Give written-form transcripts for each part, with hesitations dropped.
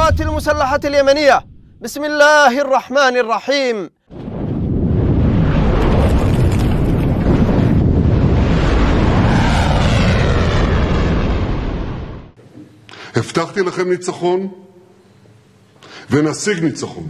القوات المسلحة اليمنية. بسم الله الرحمن الرحيم. הבטחתי לכם ניצחון ונשיג ניצחון.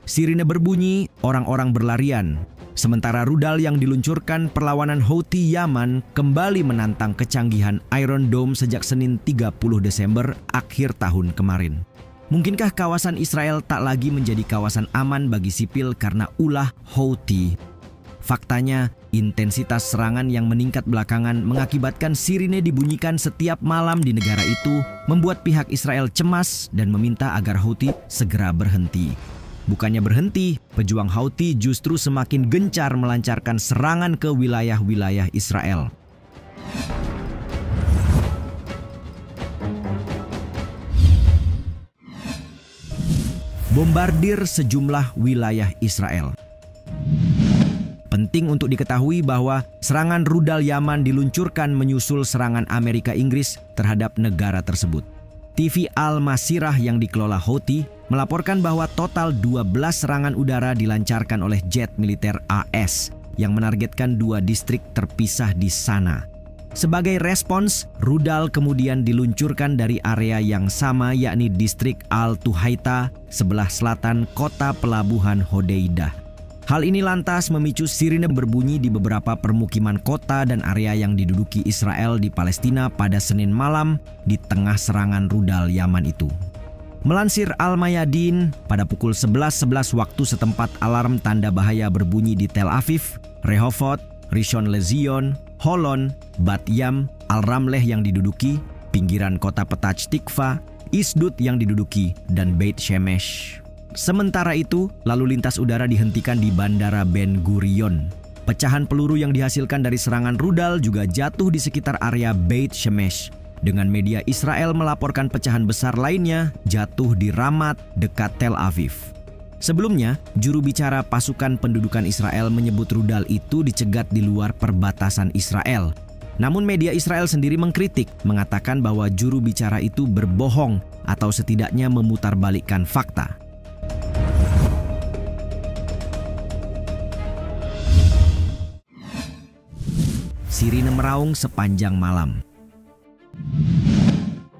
Sirine berbunyi, orang-orang berlarian. Sementara rudal yang diluncurkan perlawanan Houthi Yaman kembali menantang kecanggihan Iron Dome sejak Senin 30 Desember akhir tahun kemarin. Mungkinkah kawasan Israel tak lagi menjadi kawasan aman bagi sipil karena ulah Houthi? Faktanya, intensitas serangan yang meningkat belakangan mengakibatkan sirine dibunyikan setiap malam di negara itu, membuat pihak Israel cemas dan meminta agar Houthi segera berhenti. Bukannya berhenti, pejuang Houthi justru semakin gencar melancarkan serangan ke wilayah-wilayah Israel. Bombardir sejumlah wilayah Israel. Penting untuk diketahui bahwa serangan rudal Yaman diluncurkan menyusul serangan Amerika Inggris terhadap negara tersebut. TV Al-Masirah yang dikelola Houthi melaporkan bahwa total 12 serangan udara dilancarkan oleh jet militer AS yang menargetkan 2 distrik terpisah di sana. Sebagai respons, rudal kemudian diluncurkan dari area yang sama, yakni distrik Al-Tuhaita sebelah selatan kota pelabuhan Hodeidah. Hal ini lantas memicu sirine berbunyi di beberapa permukiman kota dan area yang diduduki Israel di Palestina pada Senin malam di tengah serangan rudal Yaman itu. Melansir Al-Mayadin, pada pukul 11.11 waktu setempat alarm tanda bahaya berbunyi di Tel Aviv, Rehovot, Rishon LeZion, Holon, Bat Yam, Al-Ramleh yang diduduki, pinggiran kota Petach Tikva, Isdut yang diduduki, dan Beit Shemesh. Sementara itu, lalu lintas udara dihentikan di Bandara Ben Gurion. Pecahan peluru yang dihasilkan dari serangan rudal juga jatuh di sekitar area Beit Shemesh. Dengan media Israel melaporkan pecahan besar lainnya jatuh di Ramat dekat Tel Aviv. Sebelumnya, juru bicara pasukan pendudukan Israel menyebut rudal itu dicegat di luar perbatasan Israel. Namun media Israel sendiri mengkritik, mengatakan bahwa juru bicara itu berbohong atau setidaknya memutarbalikkan fakta. Sirine meraung sepanjang malam.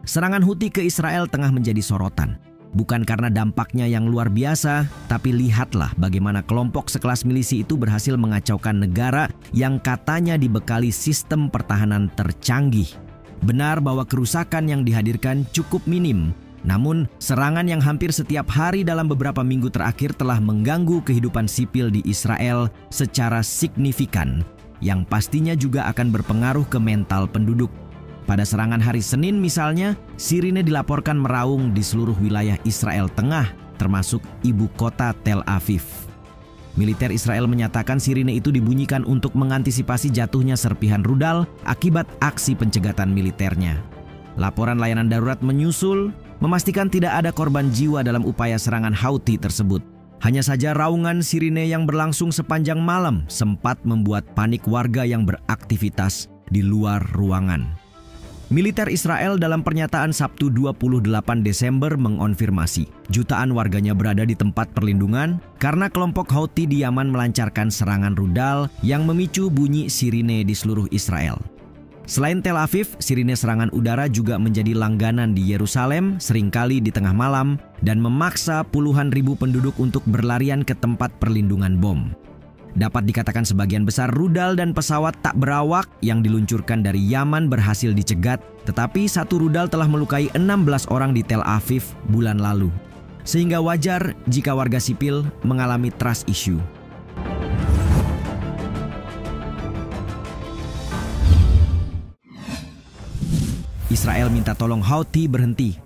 Serangan Houthi ke Israel tengah menjadi sorotan. Bukan karena dampaknya yang luar biasa, tapi lihatlah bagaimana kelompok sekelas milisi itu berhasil mengacaukan negara yang katanya dibekali sistem pertahanan tercanggih. Benar bahwa kerusakan yang dihadirkan cukup minim, namun serangan yang hampir setiap hari dalam beberapa minggu terakhir telah mengganggu kehidupan sipil di Israel secara signifikan, yang pastinya juga akan berpengaruh ke mental penduduk. Pada serangan hari Senin misalnya, sirine dilaporkan meraung di seluruh wilayah Israel Tengah, termasuk ibu kota Tel Aviv. Militer Israel menyatakan sirine itu dibunyikan untuk mengantisipasi jatuhnya serpihan rudal akibat aksi pencegatan militernya. Laporan layanan darurat menyusul, memastikan tidak ada korban jiwa dalam upaya serangan Houthi tersebut. Hanya saja raungan sirine yang berlangsung sepanjang malam sempat membuat panik warga yang beraktivitas di luar ruangan. Militer Israel dalam pernyataan Sabtu 28 Desember mengonfirmasi jutaan warganya berada di tempat perlindungan karena kelompok Houthi di Yaman melancarkan serangan rudal yang memicu bunyi sirine di seluruh Israel. Selain Tel Aviv, sirine serangan udara juga menjadi langganan di Yerusalem, seringkali di tengah malam, dan memaksa puluhan ribu penduduk untuk berlarian ke tempat perlindungan bom. Dapat dikatakan sebagian besar rudal dan pesawat tak berawak yang diluncurkan dari Yaman berhasil dicegat, tetapi satu rudal telah melukai 16 orang di Tel Aviv bulan lalu. Sehingga wajar jika warga sipil mengalami trust issue. Israel minta tolong Houthi berhenti.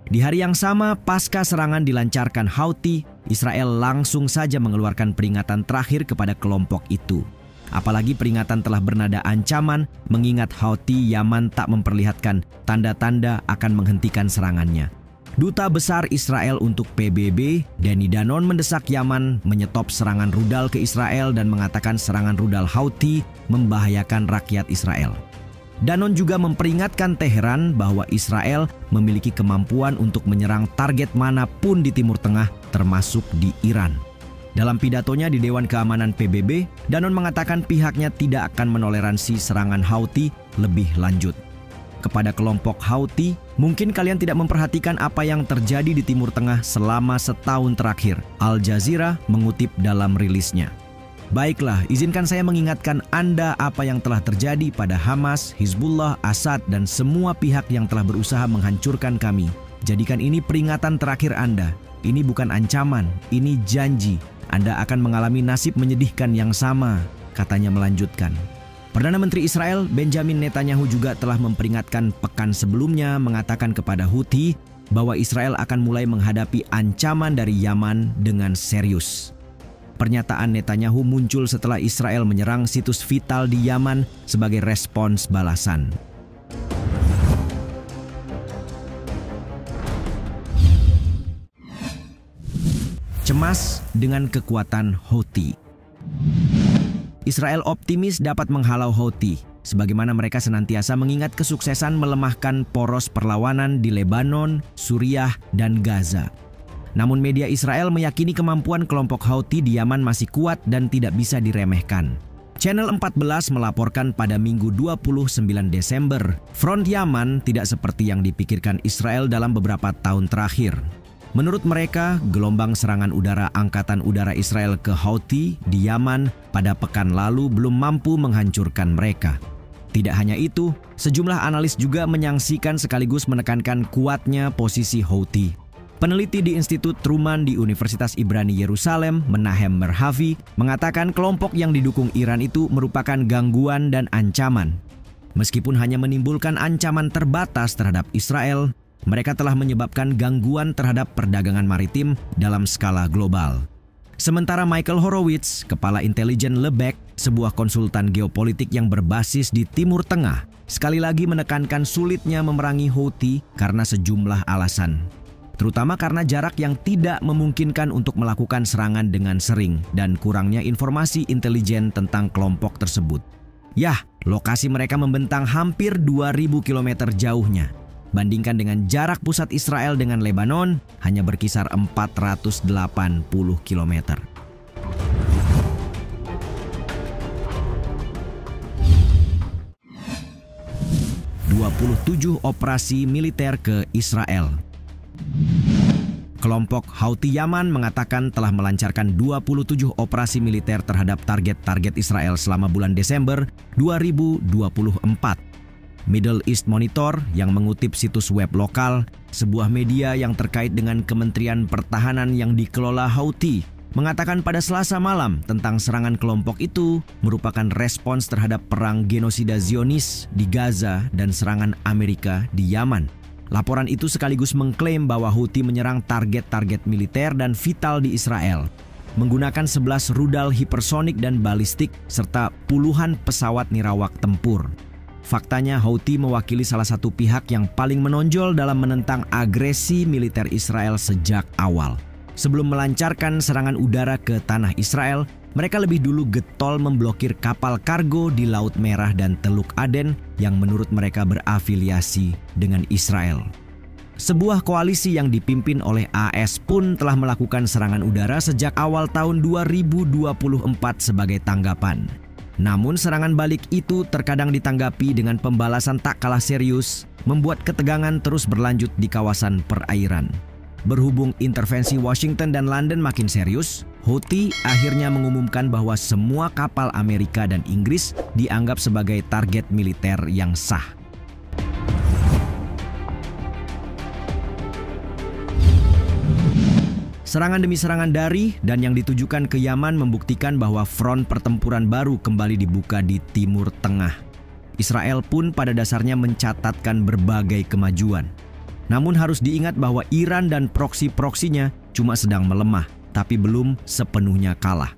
Di hari yang sama, pasca serangan dilancarkan Houthi, Israel langsung saja mengeluarkan peringatan terakhir kepada kelompok itu. Apalagi peringatan telah bernada ancaman, mengingat Houthi Yaman tak memperlihatkan tanda-tanda akan menghentikan serangannya. Duta Besar Israel untuk PBB, Danny Danon, mendesak Yaman menyetop serangan rudal ke Israel dan mengatakan serangan rudal Houthi membahayakan rakyat Israel. Danon juga memperingatkan Teheran bahwa Israel memiliki kemampuan untuk menyerang target manapun di Timur Tengah, termasuk di Iran. Dalam pidatonya di Dewan Keamanan PBB, Danon mengatakan pihaknya tidak akan menoleransi serangan Houthi lebih lanjut. Kepada kelompok Houthi, mungkin kalian tidak memperhatikan apa yang terjadi di Timur Tengah selama setahun terakhir, Al Jazeera mengutip dalam rilisnya. Baiklah, izinkan saya mengingatkan Anda apa yang telah terjadi pada Hamas, Hizbullah, Assad, dan semua pihak yang telah berusaha menghancurkan kami. Jadikan ini peringatan terakhir Anda. Ini bukan ancaman, ini janji. Anda akan mengalami nasib menyedihkan yang sama, katanya melanjutkan. Perdana Menteri Israel Benjamin Netanyahu juga telah memperingatkan pekan sebelumnya mengatakan kepada Houthi bahwa Israel akan mulai menghadapi ancaman dari Yaman dengan serius. Pernyataan Netanyahu muncul setelah Israel menyerang situs vital di Yaman sebagai respons balasan. Cemas dengan kekuatan Houthi. Israel optimis dapat menghalau Houthi, sebagaimana mereka senantiasa mengingat kesuksesan melemahkan poros perlawanan di Lebanon, Suriah, dan Gaza. Namun media Israel meyakini kemampuan kelompok Houthi di Yaman masih kuat dan tidak bisa diremehkan. Channel 14 melaporkan pada Minggu 29 Desember, front Yaman tidak seperti yang dipikirkan Israel dalam beberapa tahun terakhir. Menurut mereka, gelombang serangan udara Angkatan Udara Israel ke Houthi di Yaman pada pekan lalu belum mampu menghancurkan mereka. Tidak hanya itu, sejumlah analis juga menyaksikan sekaligus menekankan kuatnya posisi Houthi. Peneliti di Institut Truman di Universitas Ibrani Yerusalem, Menahem Merhavi, mengatakan kelompok yang didukung Iran itu merupakan gangguan dan ancaman. Meskipun hanya menimbulkan ancaman terbatas terhadap Israel, mereka telah menyebabkan gangguan terhadap perdagangan maritim dalam skala global. Sementara Michael Horowitz, kepala intelijen Lebek, sebuah konsultan geopolitik yang berbasis di Timur Tengah, sekali lagi menekankan sulitnya memerangi Houthi karena sejumlah alasan. Terutama karena jarak yang tidak memungkinkan untuk melakukan serangan dengan sering dan kurangnya informasi intelijen tentang kelompok tersebut. Yah, lokasi mereka membentang hampir 2.000 km jauhnya. Bandingkan dengan jarak pusat Israel dengan Lebanon, hanya berkisar 480 km. ...27 operasi militer ke Israel. Kelompok Houthi Yaman mengatakan telah melancarkan 27 operasi militer terhadap target-target Israel selama bulan Desember 2024. Middle East Monitor yang mengutip situs web lokal, sebuah media yang terkait dengan Kementerian Pertahanan yang dikelola Houthi, mengatakan pada Selasa malam tentang serangan kelompok itu merupakan respons terhadap perang genosida Zionis di Gaza dan serangan Amerika di Yaman. Laporan itu sekaligus mengklaim bahwa Houthi menyerang target-target militer dan vital di Israel, menggunakan 11 rudal hipersonik dan balistik serta puluhan pesawat nirawak tempur. Faktanya Houthi mewakili salah satu pihak yang paling menonjol dalam menentang agresi militer Israel sejak awal. Sebelum melancarkan serangan udara ke tanah Israel, mereka lebih dulu getol memblokir kapal kargo di Laut Merah dan Teluk Aden yang menurut mereka berafiliasi dengan Israel. Sebuah koalisi yang dipimpin oleh AS pun telah melakukan serangan udara sejak awal tahun 2024 sebagai tanggapan. Namun serangan balik itu terkadang ditanggapi dengan pembalasan tak kalah serius, membuat ketegangan terus berlanjut di kawasan perairan. Berhubung intervensi Washington dan London makin serius, Houthi akhirnya mengumumkan bahwa semua kapal Amerika dan Inggris dianggap sebagai target militer yang sah. Serangan demi serangan dari dan yang ditujukan ke Yaman membuktikan bahwa front pertempuran baru kembali dibuka di Timur Tengah. Israel pun pada dasarnya mencatatkan berbagai kemajuan. Namun harus diingat bahwa Iran dan proksi-proksinya cuma sedang melemah, tapi belum sepenuhnya kalah.